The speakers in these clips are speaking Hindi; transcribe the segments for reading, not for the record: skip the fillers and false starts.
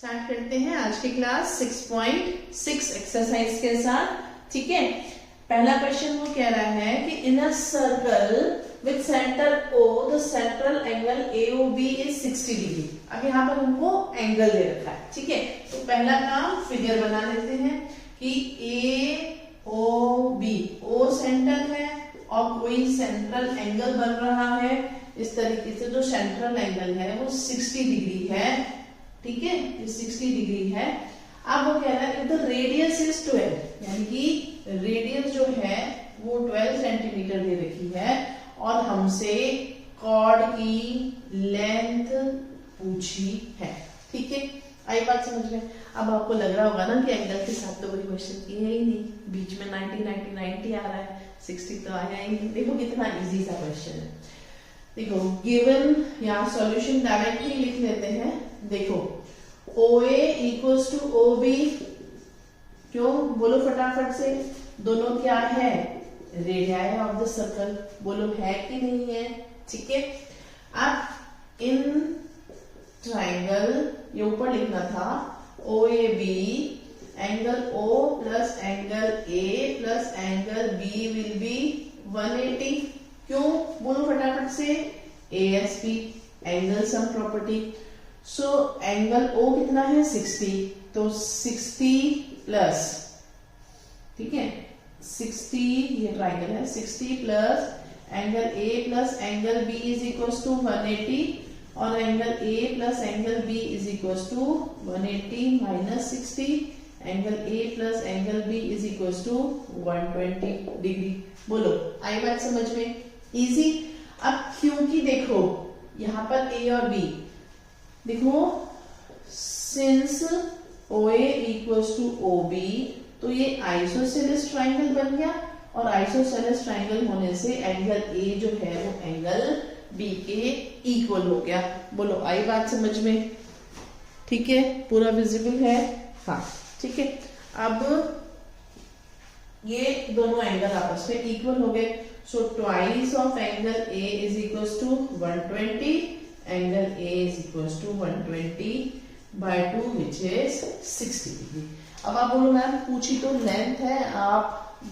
स्टार्ट करते हैं आज की क्लास 6.6 एक्सरसाइज के साथ। ठीक है, पहला क्वेश्चन वो कह रहा है कि in a circle with centre O the central angle AOB is 60 degree. अब यहाँ पर हमको एंगल दे रखा है। ठीक है, तो पहला काम फिगर बना लेते हैं कि AOB O सेंटर है और कोई सेंट्रल एंगल बन रहा है। इस तरीके से जो सेंट्रल एंगल है वो 60 डिग्री है। ठीक है, ये 60 डिग्री है। अब वो कह रहा है द रेडियस इज 12, यानी कि रेडियस जो है वो 12 सेंटीमीटर दे रखी है और हमसे कॉर्ड की लेंथ पूछी है। ठीक है, आई बात समझ में। अब आपको लग रहा होगा ना कि एंगल के साथ तो कोई क्वेश्चन की है ही नहीं, बीच में 90 90 90 आ रहा है, 60 तो आया ही नहीं। देखो कितना इजी सा क्वेश्चन है। देखो गिवन, यहाँ सॉल्यूशन डायरेक्टली लिख लेते हैं। देखो OA इक्वल्स टू OB, क्यों बोलो फटाफट से, दोनों क्या है, रेडियाई ऑफ द सर्कल। बोलो है कि नहीं है। ठीक है, अब इन ट्राइंगल ये ऊपर लिखना था OAB angle O plus angle A plus angle B will be 180। क्यों बोलो फटाफट से, ASP angle sum property. So angle O कितना है 60, तो 60 प्लस, ठीक है 60, ये ट्राइंगल है, 60 plus angle A plus angle B is equal to 180 और angle A plus angle B is equal to 180 minus 60 angle A plus angle B is equal to 120 degree. बोलो आई बात समझ में, इजी। अब क्योंकि देखो यहाँ पर A और B, देखो since OA equals to OB, तो ये आइसोसेलेस ट्राइंगल बन गया और आइसोसेलेस ट्राइंगल होने से एंगल A जो है वो एंगल B के इक्वल हो गया। बोलो आई बात समझ में। ठीक है, पूरा विजिबल है। हाँ ठीक है, अब ये दोनों एंगल आपस में इक्वल हो गए। So twice of angle A is equal to 120, angle A is equals to 120 by 2 which is 60 degree. अब आप बोलो मैम पूछी तो लेंथ है, आप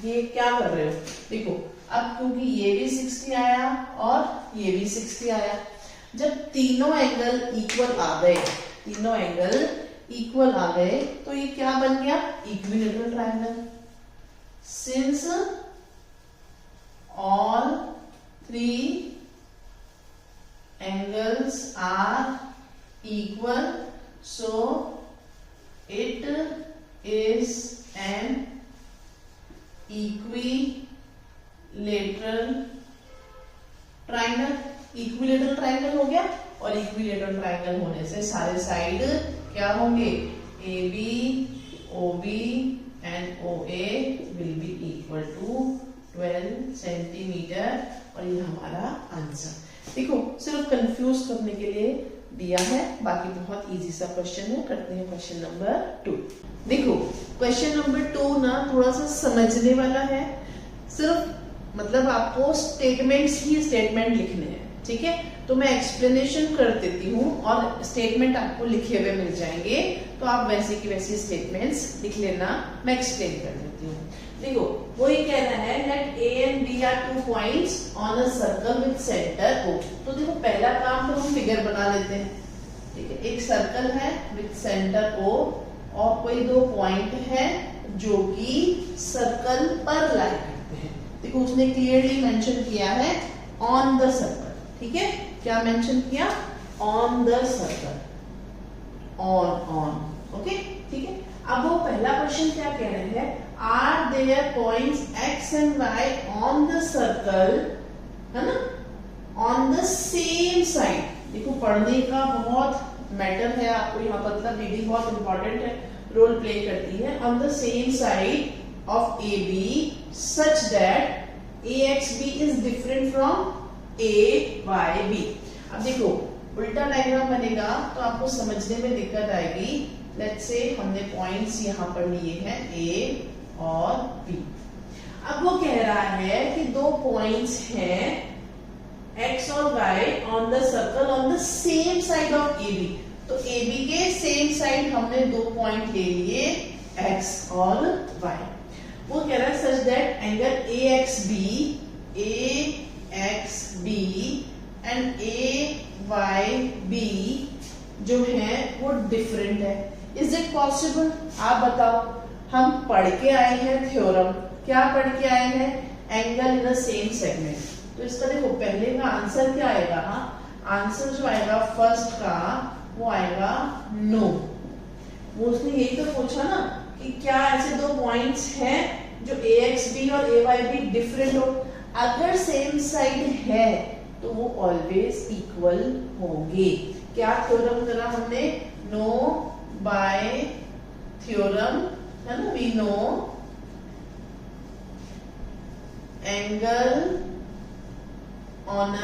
ये क्या कर रहे हो। देखो अब क्योंकि ये भी 60 आया और ये भी 60 आया, जब तीनों एंगल इक्वल आ गए, तीनों एंगल इक्वल आ गए तो ये क्या बन गया, equilateral triangle. Since all 3 angles are equal, so it is an equilateral triangle। equilateral triangle हो गया और equilateral triangle होने से सारे साइड क्या होंगे, AB, OB and OA will be equal to 12 centimetre और ये हमारा आंसर। देखो सिर्फ कंफ्यूज करने के लिए दिया है, बाकी बहुत इजी सा क्वेश्चन है। करते हैं क्वेश्चन नंबर 2। देखो क्वेश्चन नंबर 2 ना थोड़ा सा समझने वाला है, सिर्फ मतलब आपको स्टेटमेंट्स ही स्टेटमेंट लिखने हैं। ठीक है, तो मैं एक्सप्लेनेशन कर देती हूँ और स्टेटमेंट आपको लिखे हुए मिल जाएंगे, तो आप वैसे की वैसी स्टेटमेंट्स लिख लेना, मैं एक्सप्लेन कर देती हूँ। देखो वो ये कह रहा है that A and B are 2 points on a circle with center O। तो देखो पहला काम तो हम फिगर बना लेते हैं। ठीक है, एक सर्कल है with center O और कोई 2 पॉइंट है जो कि सर्कल पर लाई करते हैं। देखो उसने क्लियरली मेंशन किया है ऑन द सर्कल। ठीक है, क्या मेंशन किया, on the circle, on. Okay ठीक है, अब वो पहला क्वेश्चन क्या कह रहे हैं, are there points X and Y on the circle, है ना, ऑन द सेम साइड। देखो पढ़ने का बहुत मैटर है, आपको यहाँ पर मतलब रीडिंग बहुत इंपॉर्टेंट है, रोल प्ले करती है। On the same side of AB such that AXB is different from AYB। अब देखो उल्टा डायग्राम बनेगा तो आपको समझने में दिक्कत आएगी। लेट्स से हमने पॉइंट्स यहाँ पर लिए हैं A और B। अब वो कह रहा है कि 2 पॉइंट्स हैं X और Y on the circle on the same side of AB। तो AB के सेम साइड हमने 2 पॉइंट ले लिए X और Y। वो कह रहा है such that angle AXB and AYB जो है वो डिफरेंट है। Is it possible? आप बताओ। हम पढ़ के आए हैं थ्योरम, क्या पढ़ के आए हैं? Angle in the same segment. तो इसका देखो पहले का आंसर क्या आएगा? आंसर जो आएगा फर्स्ट का वो आएगा नो। वो उसने यही तो पूछा ना कि क्या ऐसे दो पॉइंट्स हैं जो AXB और AYB डिफरेंट हो? अगर सेम साइड है तो वो ऑलवेज इक्वल होंगे। क्या थ्योरम करा हमने? नो बाय थ्योरम, है ना? We know angle on a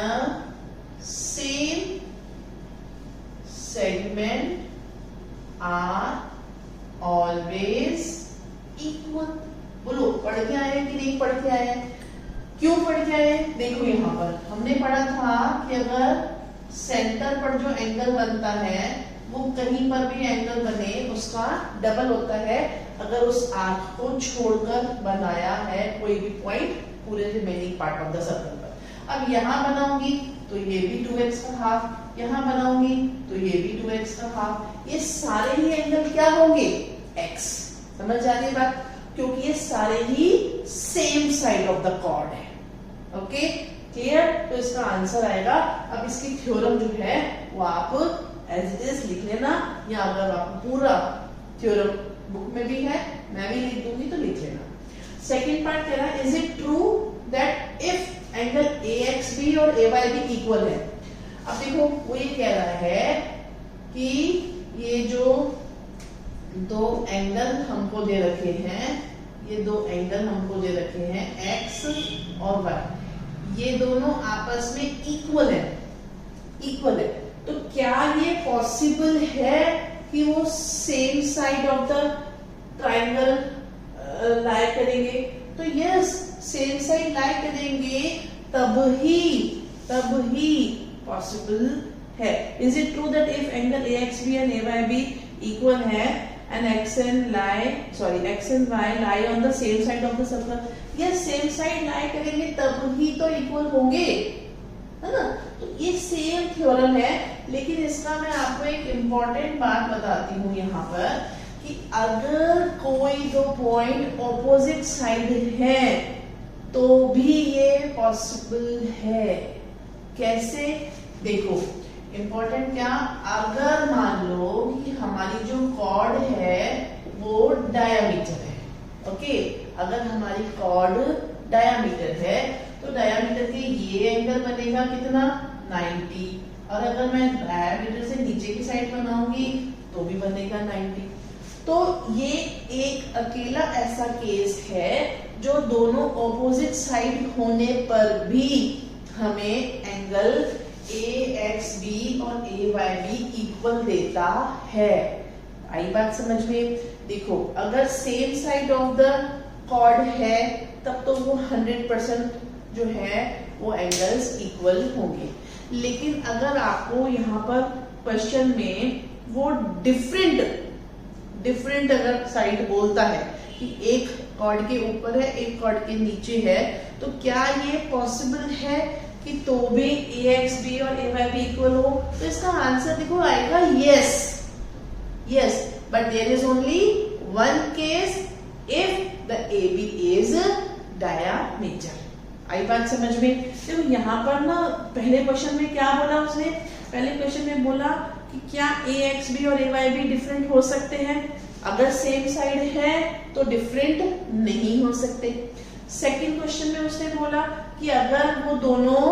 same segment are always equal। बोलो पढ़ के आए कि नहीं पढ़ के आए? क्यों पढ़ के आए? देखो यहाँ पर हमने पढ़ा था कि अगर सेंटर पर जो एंगल बनता है वो कहीं पर भी एंगल बने उसका डबल होता है अगर उस आर्क को छोड़कर बनाया है कोई भी पॉइंट पूरे remaining part of the circle पर। अब यहाँ बनाऊंगी तो ये भी 2x का हाफ, यहाँ बनाऊंगी तो ये भी 2x का हाफ। ये सारे ही एंगल क्या होंगे? x। समझ आ रही बात? क्योंकि ये सारे ही same side of the chord है। Okay clear? तो इसका आंसर आएगा। अब इसकी थ्योरम जो है वो आप एज इट इज लिख लेना, या अगर आप पूरा थ्योरम बुक में भी है मैं भी लिख दूंगी तो लिख लेना। सेकेंड पार्ट कह रहा है is it true that if angle AXB और AYB इक्वल है? अब देखो वो ये कह रहा है कि ये जो दो एंगल हमको दे रखे हैं, ये दो एंगल हमको दे रखे हैं X और Y, ये दोनों आपस में इक्वल है। इक्वल है तो क्या ये पॉसिबल है कि वो same side of the triangle lie करेंगे? तो यस, सेम साइड लाई करेंगे तब ही पॉसिबल है। Is it true that if angle AXB and AYB equal है and X and Y lie on the same side of the circle? Yes, same side lie करेंगे तब ही तो इक्वल होंगे, है ना? तो ये सेम थ्योरम है, लेकिन इसका मैं आपको एक इम्पॉर्टेंट बात बताती हूँ यहाँ पर कि अगर कोई दो पॉइंट ऑपोजिट साइड है तो भी ये पॉसिबल है। कैसे? देखो इम्पोर्टेंट क्या, अगर मान लो कि हमारी जो कॉर्ड है वो डायामीटर है। ओके, अगर हमारी कॉर्ड डायामीटर है तो डायामीटर के ये एंगल बनेगा कितना? 90। और अगर मैं डायामीटर से नीचे की साइड बनाऊंगी तो भी बनेगा 90। तो ये एक अकेला ऐसा केस है जो दोनों ऑपोजिट साइड होने पर भी हमें एंगल AXB और AYB इक्वल देता है। आई बात समझ में? देखो अगर same side of the chord है तब तो वो 100% जो है वो एंगल्स इक्वल होंगे। लेकिन अगर आपको यहाँ पर क्वेश्चन में वो डिफरेंट अगर साइड बोलता है कि एक कॉर्ड के ऊपर है एक कॉर्ड के नीचे है, तो क्या ये पॉसिबल है कि तो भी AXB और AYB इक्वल हो? तो इसका आंसर देखो आएगा yes, but there is only one case if the AB is diameter. आई बात समझ में? देखो यहाँ पर ना पहले क्वेश्चन में क्या बोला उसने? पहले क्वेश्चन में बोला कि क्या AXB और AYB डिफरेंट हो सकते हैं? अगर सेम साइड है तो डिफरेंट नहीं हो सकते। सेकंड क्वेश्चन में उसने बोला कि अगर वो दोनों,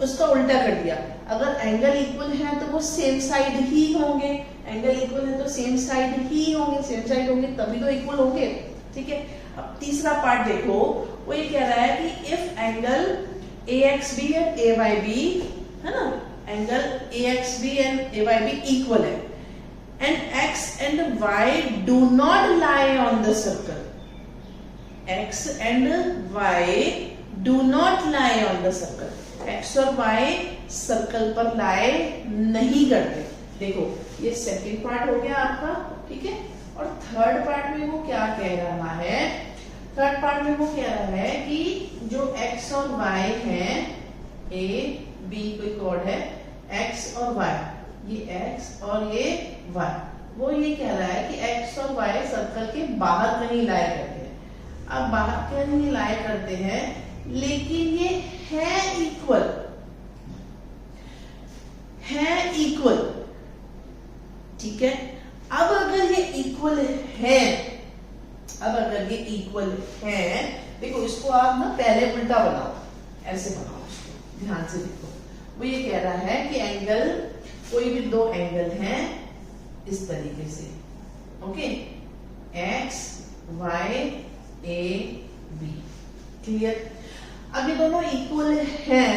उसका उल्टा कर दिया, अगर एंगल इक्वल है तो वो सेम साइड ही होंगे। एंगल इक्वल है तो सेम साइड ही होंगे, सेम साइड होंगे तभी तो इक्वल होंगे। ठीक है, अब तीसरा पार्ट देखो, वो ये कह रहा है कि if angle AXB and AYB, है ना, angle AXB and AYB equal है and X and Y do not lie on the circle. X and Y do not lie on the circle. X और Y सर्कल पर lie नहीं करते। देखो ये सेकंड पार्ट हो गया आपका, ठीक है। और थर्ड पार्ट में वो क्या कह रहा है, थर्ड पार्ट में वो कह रहा है कि जो x और y है, a b कोई कोड है, x और y, ये x और ये y, वो ये कह रहा है कि x और y सर्कल के बाहर कहीं लाई करते हैं। अब बाहर कहीं लाई करते हैं, लेकिन ये है इक्वल, ठीक है। अब अगर ये इक्वल है, देखो इसको आप ना पहले उल्टा बनाओ, ऐसे बनाओ इसको, ध्यान से देखो। वो ये कह रहा है कि एंगल, कोई भी दो एंगल हैं इस तरीके से, okay, x y a b, clear. अब ये दोनों इक्वल हैं,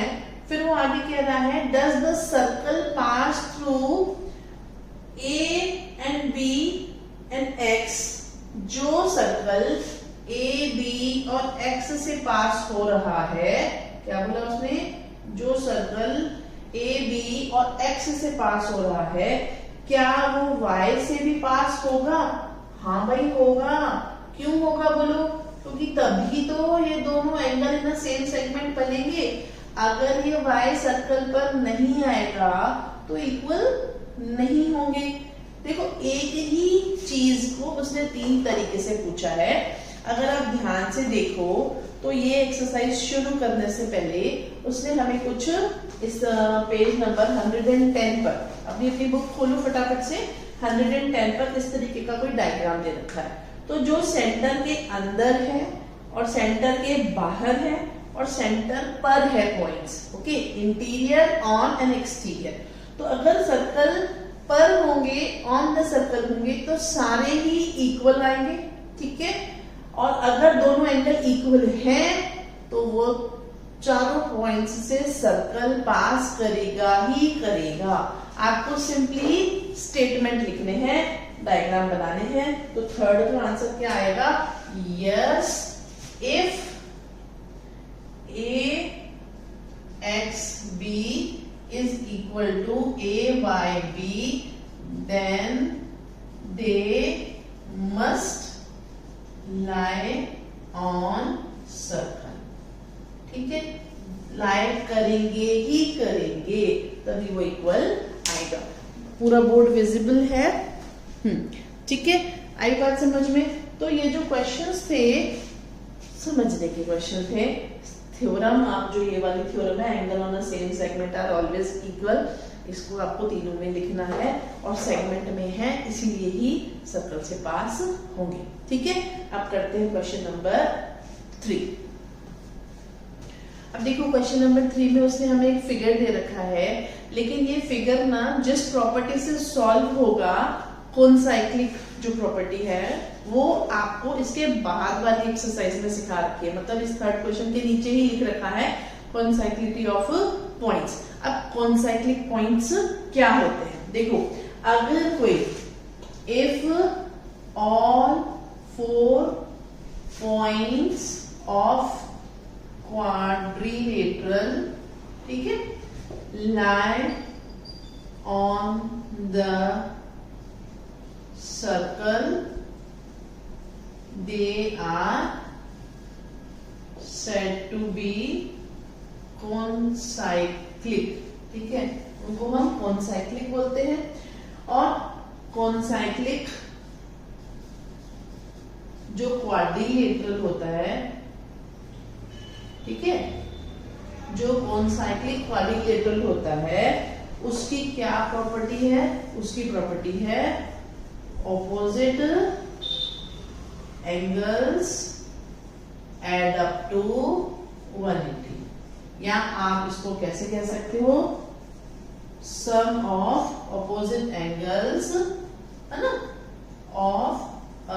फिर वो आगे कह रहा है does the circle pass through a and b and x, जो सर्कल a b और x से पास हो रहा है, क्या बोला उसने, जो सर्कल a b और x से पास हो रहा है, क्या वो y से भी पास होगा? हाँ भाई होगा। क्यों होगा बोलो? क्योंकि तभी तो ये दोनों angle in the same segment बनेंगे। अगर ये y सर्कल पर नहीं आएगा तो इक्वल नहीं होंगे। देखो एक ही चीज को उसने तीन तरीके से पूछा है। अगर आप ध्यान से देखो तो ये एक्सरसाइज शुरू करने से पहले उसने हमें कुछ इस पेज नंबर 110 पर, अपनी बुक खोलो फटाफट से, 110 पर इस तरीके का कोई डायग्राम दे रखा है। तो जो सेंटर के अंदर है और सेंटर के बाहर है और सेंटर पर है points, okay, interior, on and exterior. तो अगर सर्कल पर होंगे, ऑन द सर्कल होंगे, तो सारे ही इक्वल आएंगे, ठीक है। और अगर दोनों एंगल इक्वल हैं तो वो चारों पॉइंट्स से सर्कल पास करेगा ही करेगा। आपको सिंपली स्टेटमेंट लिखने हैं, डायग्राम बनाने हैं। तो थर्ड का आंसर क्या आएगा? Yes, if a x b is equal to a y b, then they must lie on circle, ठीक है। लाई करेंगे ही करेंगे, तभी वो इक्वल आएगा। पूरा बोर्ड विजिबल है, ठीक है। आई बात समझ में? तो ये जो क्वेश्चंस थे, समझने के क्वेश्चन थे। थ्योरम, आप जो ये वाली थ्योरम है, angle on a same segment are always equal, इसको आपको तीनों में लिखना है और सेगमेंट में है, इसीलिए ही सर्कल से पास होंगे, ठीक है। अब करते हैं क्वेश्चन नंबर 3। अब देखो क्वेश्चन नंबर 3 में उसने हमें एक फिगर दे रखा है, लेकिन ये फिगर ना जिस प्रॉपर्टी से सॉल्व होगा, कॉन्साइक्लिक जो प्रॉपर्टी है, वो आपको इसके बाद वाली एक्सरसाइज में सिखा रखी है। मतलब इस थर्ड क्वेश्चन के नीचे ही लिख रखा है कॉन्साइक्लिटी ऑफ पॉइंट्स। अब कॉन्साइक्लिक पॉइंट्स क्या होते हैं? देखो, अगर कोई, if all 4 points of quadrilateral, ठीक है, lie on the circle, they are said to be concyclic, ठीक है, उनको हम कॉन्साइक्लिक बोलते हैं। और कॉन्साइक्लिक जो क्वाड्रिलेटरल होता है, ठीक है, जो कॉन्साइक्लिक क्वाड्रिलेटरल होता है, उसकी क्या प्रॉपर्टी है? उसकी प्रॉपर्टी है opposite angles add up to 180, या आप इसको कैसे कह सकते हो? सम ऑफ ऑपोजिट एंगल्स, है ना, of a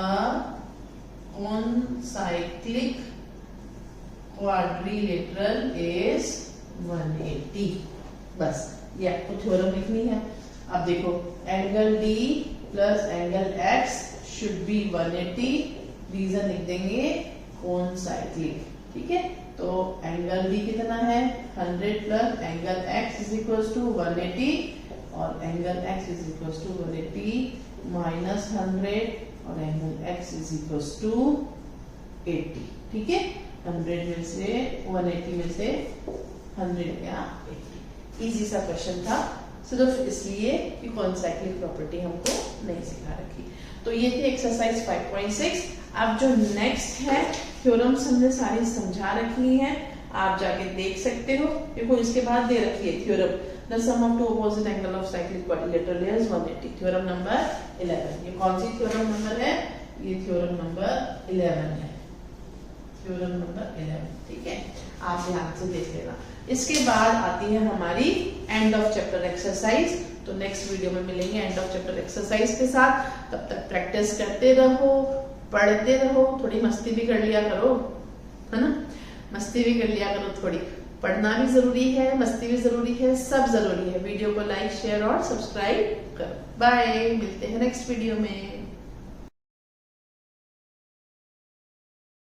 concyclic quadrilateral is 180। बस ये आपको थ्योरम लिखनी है। अब देखो, angle D plus angle X should be 180, reason लिख देंगे कॉन्साइक्लिक, ठीक है। तो एंगल D कितना है? 100 plus angle X is equal to 180, और angle x is equal to 180 minus 100 और angle x is equal to 80। ठीक है, 100 में से 180 में से 100 या 80। इजी सा क्वेश्चन था, सिर्फ इसलिए कि कॉन्साइक्लिक प्रॉपर्टी हमको नहीं सिखा रखी। तो ये थी एक्सरसाइज 5.6। अब जो नेक्स्ट है थ्योरम्स हमने सारी समझा रखी हैं, आप जाके देख सकते हो। देखो इसके बाद दे रखी है theorem the sum of two opposite angle of cyclic quadrilateral layers 180, theorem number 11। ये कौन सी थ्योरम नंबर है? ये थ्योरम नंबर 11 है, थ्योरम नंबर 11। ठीक है, आप ध्यान से देख लेना। इसके बाद आती है हमारी एंड ऑफ चैप्टर एक्सरसाइज। तो नेक्स्ट वीडियो में मिलेंगे एंड ऑफ चैप्टर एक्सरसाइज के साथ। तब तक प्रैक्टिस करते रहो, पढ़ते रहो, थोड़ी मस्ती भी कर लिया करो, है ना, मस्ती भी कर लिया करो थोड़ी। पढ़ना भी जरूरी है, मस्ती भी जरूरी है, सब जरूरी है। वीडियो को लाइक, शेयर और सब्सक्राइब करो। बाय, मिलते हैं नेक्स्ट वीडियो में।